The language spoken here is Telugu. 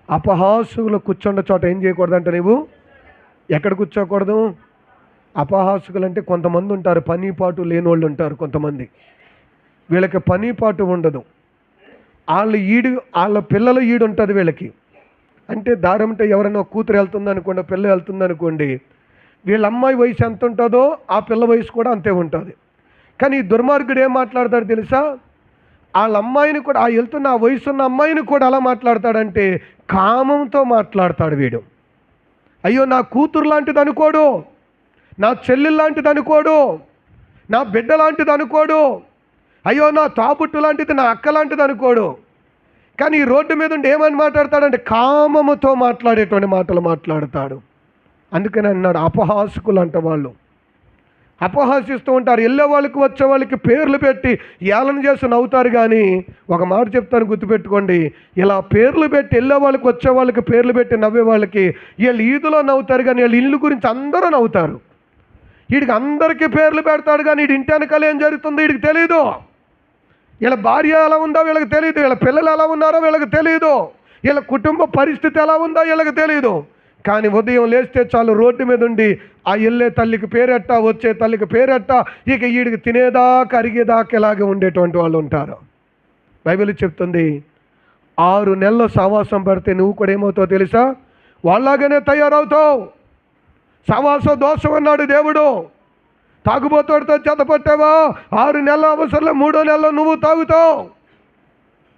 అపహాసుకులు కూర్చున్న చోట ఏం చేయకూడదంట నువ్వు? ఎక్కడ కూర్చోకూడదు? అపహాసుకులు అంటే కొంతమంది ఉంటారు, పని పాటు లేని వాళ్ళు ఉంటారు కొంతమంది. వీళ్ళకి పని పాటు ఉండదు. వాళ్ళ పిల్లలు ఈడు ఉంటుంది వీళ్ళకి. అంటే దారంటే ఎవరైనా కూతురు వెళ్తుంది అనుకోండి, పిల్ల వెళ్తుంది అనుకోండి, వీళ్ళ అమ్మాయి వయసు ఎంత ఉంటుందో ఆ పిల్ల వయసు కూడా అంతే ఉంటుంది. కానీ ఈ దుర్మార్గుడు ఏం మాట్లాడతాడు తెలుసా? వాళ్ళ అమ్మాయిని కూడా, ఆ వెళ్తున్న ఆ వయసున్న అమ్మాయిని కూడా అలా మాట్లాడతాడంటే కామంతో మాట్లాడతాడు వీడు. అయ్యో నా కూతురు లాంటిది అనుకోడు, నా చెల్లెలు లాంటిది అనుకోడు, నా బిడ్డ లాంటిది అనుకోడు, అయ్యో నా తాబుట్టు లాంటిది, నా అక్క లాంటిది అనుకోడు. కానీ ఈ రోడ్డు మీద ఉండి ఏమని మాట్లాడతాడంటే కామముతో మాట్లాడేటువంటి మాటలు మాట్లాడతాడు. అందుకని అన్నాడు అపహాసకులు అంట. వాళ్ళు అపహాసిస్తూ ఉంటారు. వెళ్ళే వాళ్ళకి వచ్చే వాళ్ళకి పేర్లు పెట్టి ఏళన చేసి నవ్వుతారు. కానీ ఒక మాట చెప్తాను, గుర్తుపెట్టుకోండి, ఇలా పేర్లు పెట్టి వెళ్ళే వాళ్ళకి వచ్చే వాళ్ళకి పేర్లు పెట్టి నవ్వే వాళ్ళకి వీళ్ళు ఈదులో నవ్వుతారు, కానీ వీళ్ళ ఇల్లు గురించి అందరూ నవ్వుతారు. వీడికి అందరికీ పేర్లు పెడతాడు, కానీ వీడి ఇంటి వెనకాల ఏం జరుగుతుందో వీడికి తెలీదు. వీళ్ళ భార్య ఎలా ఉందో వీళ్ళకి తెలియదు, వీళ్ళ పిల్లలు ఎలా ఉన్నారో వీళ్ళకి తెలియదు, వీళ్ళ కుటుంబ పరిస్థితి ఎలా ఉందో వీళ్ళకి తెలియదు. కానీ ఉదయం లేస్తే చాలు రోడ్డు మీద ఉండి ఆ వెళ్ళే తల్లికి పేరెట్ట, వచ్చే తల్లికి పేరెట్ట, ఇక వీడికి తినేదాకా అరిగేదాకా ఇలాగే ఉండేటువంటి వాళ్ళు ఉంటారు. బైబిల్ చెప్తుంది 6 నెలలు సహవాసం పడితే నువ్వు కూడా ఏమవుతావు తెలుసా? వాళ్ళలాగానే తయారవుతావు. సహవాస దోషం అన్నాడు దేవుడు. తాగుబోతుడితో జత పట్టావా 6 నెలల అవసరంలో 3వ నెలలో నువ్వు తాగుతావు.